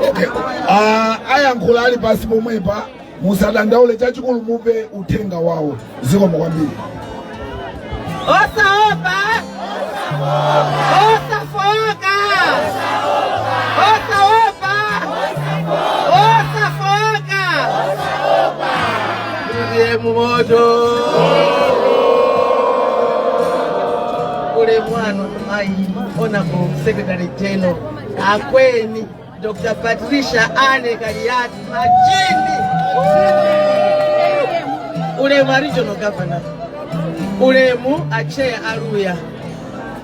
Okay. Aya nkulali pasi pomwepa musadandaule chachikulu mupe uthenga wawo zikomo kwambiri. Osaopa, osafoka, osaopa, osafoka, ndiye mumoto ule mwana mai Honorable Secretary General akweni Dr. Patricia Anne Kariati Majini, ule regional governor, ulemu ache Aruya,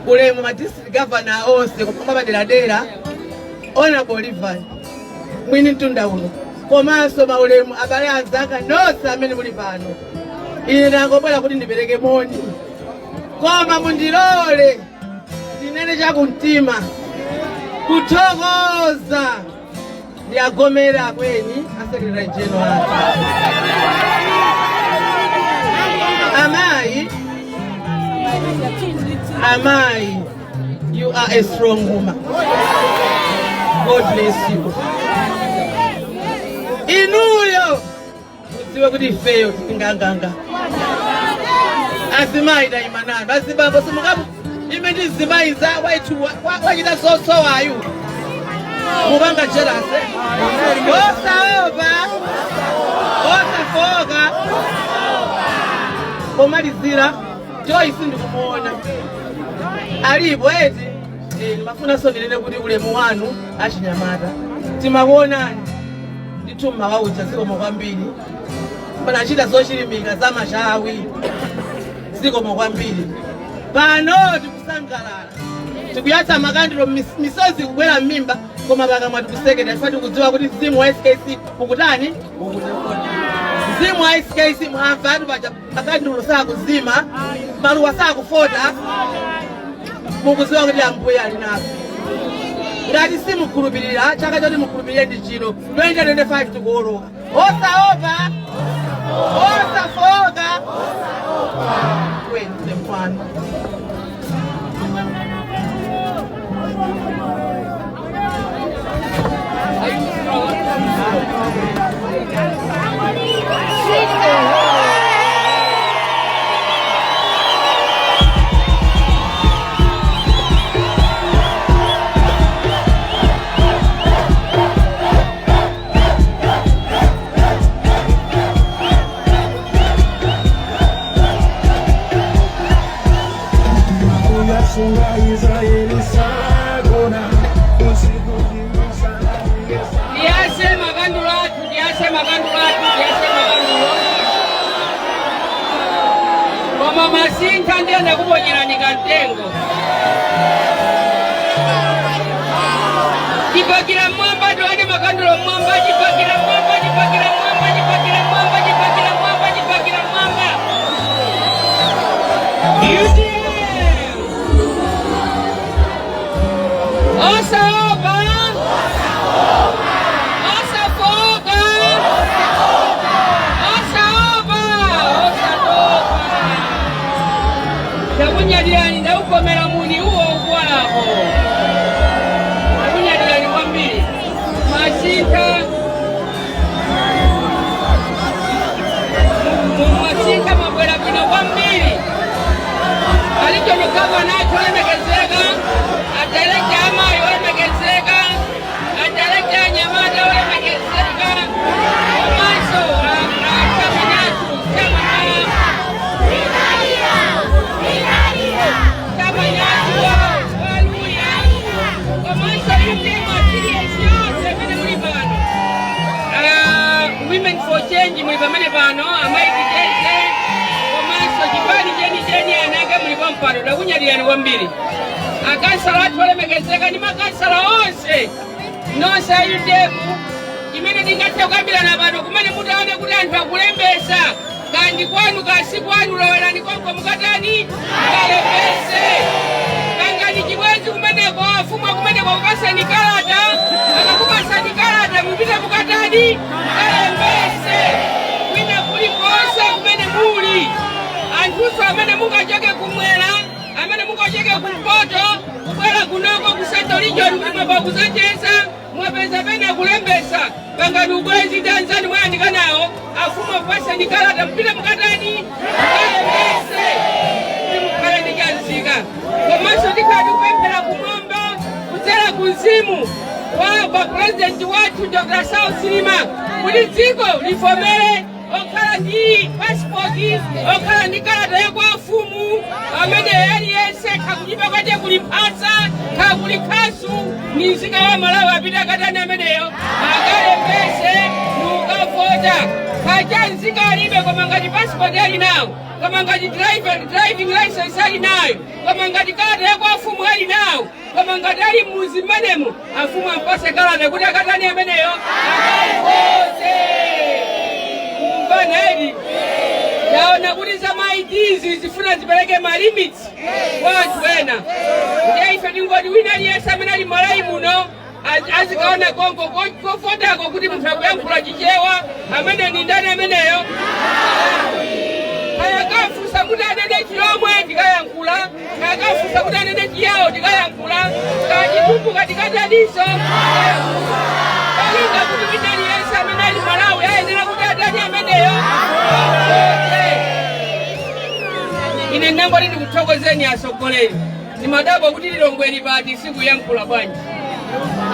ulemu district governor ose kupamba dera Honorable Levi mwini ntunda uno komanso maulemu abale anzanga nonse amene muli pano. Ine ndangobwera kuti ndipereke moni koma mundilole ndinene chakumtima kuthokoza ndiyagomera kweni Secretary General Amai, you are a strong woman. God bless you. Inuyo usiwe kuti feyo tinganganga azimai da imanana basi babo simukabu imeni zimai za waitu wajida so wayu mubanga jelase osa oba osa foga komalizira Joyce ndikumuona alipo eti mafuna sogelele kuti ulemu wanu achinyamata timakuonani ndituma waucha zikomo kwambiri pana chita zochilimika za mashawi zikomo kwambiri pano tikusangalala tikuyatsa makandiro misozi kubwera mmimba koma pakamwa tikuseketa ifati kudziwa kuti mzimu wa SKC ukutani mzimu wa SKC mwamva atu paja makandiro sakuzima maluwa sakufota mukuziwa kuti ambuye ali nazo. Ngati simukhulupirira chaka choti mukhulupirire ndi chino 2025 tikuoloka osaopa osafoka kwenze mfano Masinta ndiye kubonyera nikantengo jipakira mwamba tuwake makandulo mwamba jipakira mwamba jipakira mwamba jipakira mwamba jipakira mwamba jipakira mwamba osaopa osafoka Tabunyadilani ndaukomera muni huo ukwako. Tabunyadilani kwambiri Masika Masika mabwera bino kwambiri alicho nukava nacho lemekezeka ataleke amayo lemekezeka ataleke anyamata lemekezeka maso akamenatu Women for Change mulipamane pano amaiki jese komanso chipani jeni anake mulipampano takunyadilani kwambiri akansala watu walemekezeka ni makansala onse nonse ayuteku imene tingathe kukambirana pano kumene mutaone kuti anthu akulembesa kandi kwanu kasi kwanu lowerani konko mukatani kalembese kangani chibwezi kumeneko afumwa kumeneko kupasani kalata akakupasani kalata mupite mukatani kalembese kwina kuli konse kumene muli icho ndikuti mwakuzochesa mwapeza pena kulembesa pangani ubwezi Tanzania mwayandika nawo afuma kupasa ndikalata mpita mukatani mukayembese ndimukhala ndichanzika komanso ndikhati kupemphera kumwamba kudzera kuzimu kwa president wathu Dr. South Silima kuti dziko lifomere okhala ndi passport okhala ndi kalata yakwa afumu amene aliyense kakuchipa kwate kuli mphasa kakuli khasu ni nzika wa Malawi apita katani ameneyo akalembese nukavota kacha nzika alibe koma ngati passport ali nawo koma ngati driving license ali nayo koma ngati kalata yakwa afumu ali nawo koma ngati ali mmuzi mmenemu afumu ampase kalata kuti akatani ameneyo akalivote kumvanedi yaona kuti za maidizi zifuna zipereke malimits wanthu ena ndiye ife tingoti wina aliyense amene ali Malawi muno azikaona konko kofotako kuti munthu akuyankhula chichewa amene ni ndani ameneyo ayakafusa kuti anene chilomwe tikayankhula ayakafusa kuti anene chiyawo tikayankhula kachitumbuka tikatadiso kalinga kuti wina aliyense amene ali Malawi ayenera kuti atani ameneyo ine nangoti ndikuthokozeni asogoleri ndimadabwa kuti Lilongwe Libati sikuyankhula bwanji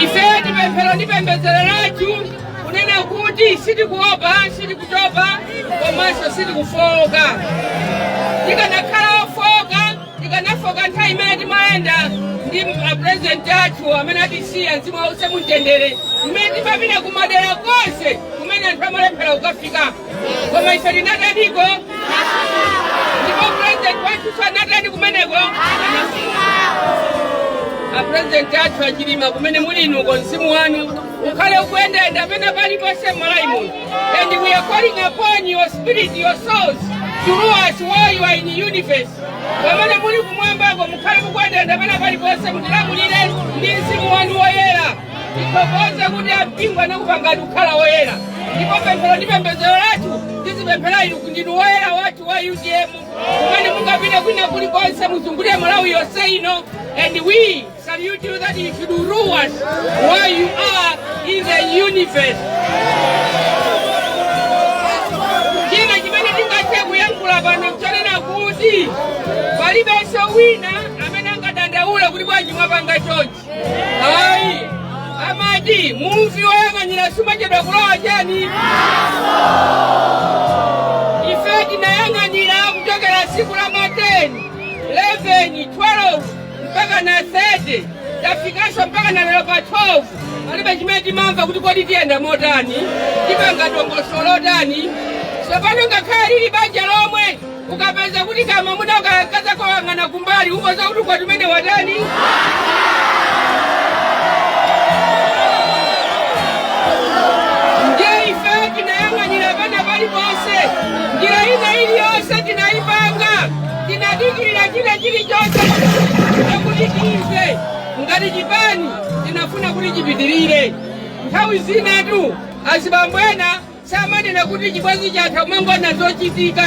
ife tipemphero ndi pembedzero lathu kunena kuti sitikuopa sitikutopa komanso sitikufoka tikanakhala ofoka tikanafoka nthawi imene timayenda ndi president athu amene atisiya mzimu wause mumtendere imene timapita kumadera konse kumene anthu amalephera kukafika koma ife tinataniko ndipo president wathu anatani kumeneko president athu achilima kumene muli inuko mzimu wanu ukhale ukuyendayenda pena paliponse Malawi muno and we are calling upon your spirit, your souls to rule us while you are in the universe pamene muli kumwambako mukhale mukuyendayenda pena paliponse mutilamulire ndi mzimu wanu woyera tikokoza kuti ampingo anakupangani kukhala woyera ndipo pemphero ndi pembedzero lathu tizipemphera inu ndinu woyera wathu wa UDM kumene mungapita kwina kulikonse muzungulire Malawi yonse ino and we salute you that you should rule us while you are in the universe. China chimene tingathe kuyankhula pano kuchonena kuti palibenso wina amene angadandaula kuti bwanji mwapanga chonchi ayi amati muvi woyang'anira sumachedwa kulowa chani ife tinayang'anira kuchokera tsiku la 10, 11, 12 mpaka na 30 tafikanso mpaka na lero pa 12 palibe chimene timamva kuti kodi tiyenda motani tipanga dongosolo tani tsopano ngakhale lili banja lomwe ukapeza kuti kama muda ukakaza kowang'ana kumbali umoza kuti kwa tumene watani ndiye ife tinayang'anira pena paliponse njira ina iliyonse tinaipanga tinadikirira china chilichonse kuti tife ngati chipani tinafuna kuti chipitirire nthawi zinatu azibambo ena samanena kuti chibwenzi chatha umangona zochitika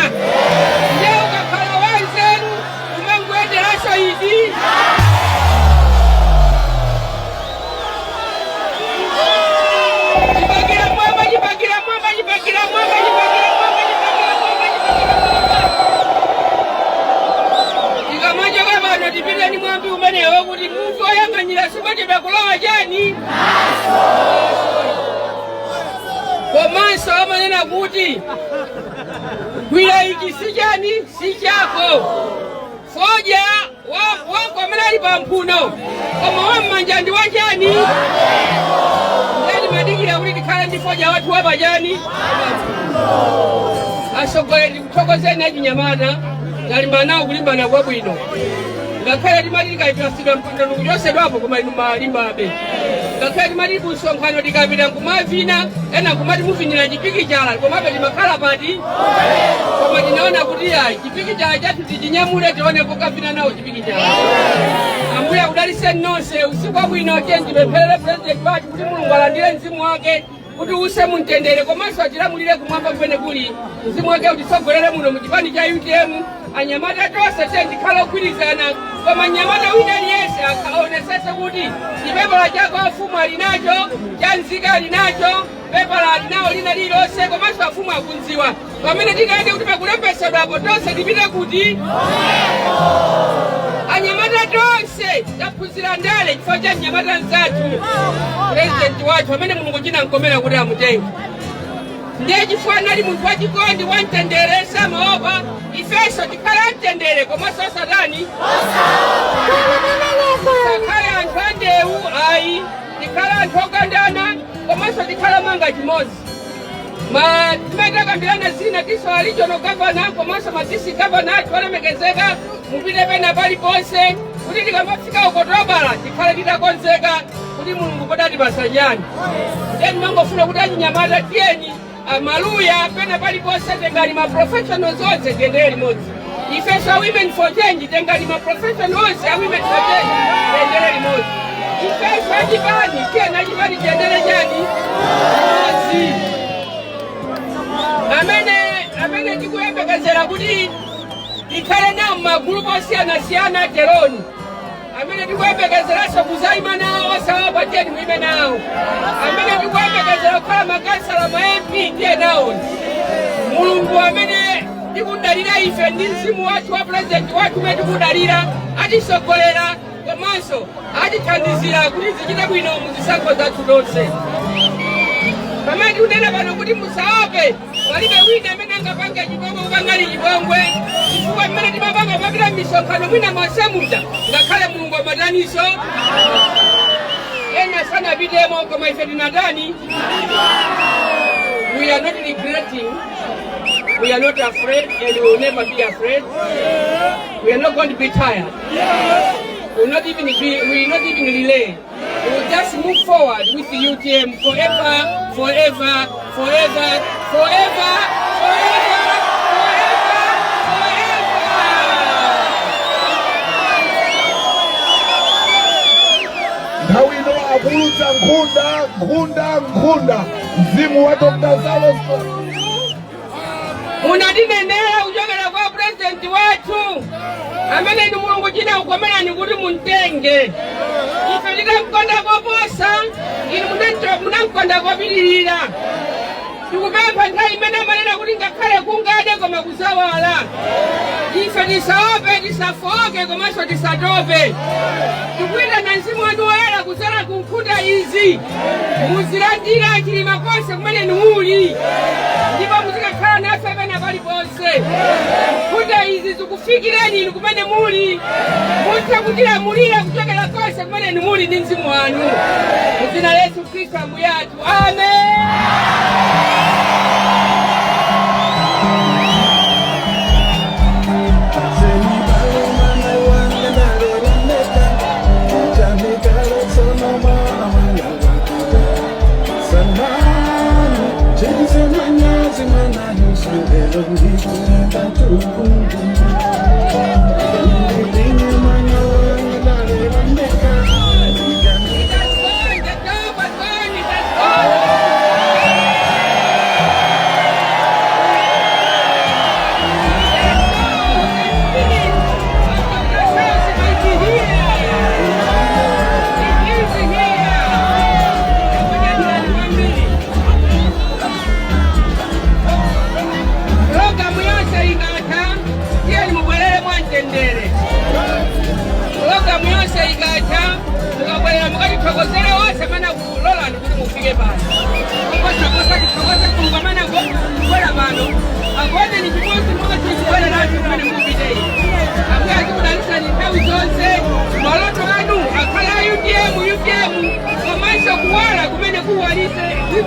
ndiye ukakhala wanzeru umangoyenderanso izi chipangira mwamba chipangira mwamba chipangira mwamba chipangira mwamba chipangira mwamba tikamachoka pano tipite ni mwambi umenewo kuti muvi woyang'anira sumachedwa kulowa chani komanso amanena kuti gwira ichi si chani si chako foja wako amene ali pamphuno koma wammanja ndi wachani ndati madikira kuti tikhale ndi foja wathu wapachani asogoleri kuthokozeni achinyamata ngalimbanawo kulimbana kwabwino ngakhale timati tikayipirasidwa mpando kuchosedwapo koma inu malimbabe ngakhale timati kusonkhano tikapita nkumavina ena kumati muvinira chipiki chala komabe timakhala pati koma tinaona kuti ayi chipiki chala chathu tichinyamule tione kukavina nawo chipiki chala ambuye akudaliseni nonse usiku wabwino tiyendipempherere president wathu kuti mulungu alandire mzimu wake kuti use mumtendere komanso atilamulire kumwamba kumene kuli mzimu wake utisogolere muno mu chipani cha UDM anyamata tonse tendikhala ogwirizana koma anyamata wina aliyense akaonesese kuti chipepala chako afumu ali nacho, cha nzika ali nacho, pepala ali nawo lina lilonse komanso afumu akunziwa. Pamene tikaende kuti pakulembesedwapo tonse tipite kuti anyamata tonse taphunzira ndale chifukwa cha anyamata nzathu. President wathu amene Mulungu chinamkomera kuti amutenge ndiye chifukwa anali munthu wachikondi wamtendere samaopa. Ifenso tikhala mtendere komanso satani sakhala anthu andewu ayi, tikhala anthu okandana komanso tikhala manga chimodzi. Timene takambirana zina tiso regional governor komanso madisi governor athu alemekezeka mupite pena paliponse kuti tikamafika Okutobala tikhale titakonzeka kuti Mulungu podati pasanyani. Ndiye ndimangofuna kuti achinyamata tiyeni amaluya pena paliponse tengali ma professionals onse tiyendere limodzi. Ifenso a women for change tengali ma professionals a women for change tiyendere limodzi. Ifenso achipani tiyena achipani tiyendere chani limodzi. Amene tikuyembekezera kuti tikhale nawo magulupu osiyana-siyana teroni. Amene tikuyembekezeranso kuzayima nawo osaopa tiyeni muime nawo. Amene tikuyembekezera kukhala makansala ma MP tiye nawo. Mulungu amene tikudalira ife ndi mzimu wathu wa president wathu umene tikudalira atisogolera komanso atithandizira kuti zichite bwino muzisankho zathu zonse. Pamene tikunena pano kuti musaope, palibe wina amene angapange chipongwe kupangali chipongwe chifukwa mmene timapanga papita misonkhano mwina masemuta ngakhale Mulungu amadaniso ena sanapitemo koma ife tinadani. We are not regretting, we are not afraid, and we will never be afraid. We are not going to be tired. We will not even relay. We will just move forward with the UTM forever, forever, forever, forever, forever, Nthawi ino akuluza nkhunda mzimu wa Dr. Saulos munatinenera kuchokera kwa president wathu amene ndi Mulungu chinamkomerani kuti muntenge. Ife tikamkonda koposa inu munamkonda kopitirira. Tikupempha nthawi imene amanena kuti ngakhale kungade koma kusawala. Ife tisaope, tisafoke komanso tisatope. Tikuyitana mzimu wanu woyera kudzera ku nkhunda izi. Muzilandira chilima konse kumene muli. Ndipo muzikakhala nafe pena paliponse. Nkhunda izi zikufikireni inu kumene muli. Mutha kutilamulira kuchokera konse kumene muli ndi mzimu wanu. M'dzina la Yesu Khristu Ambuye athu. Amen.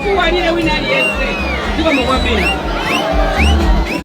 kuwalire wina aliyense. Ndipo mwakwambia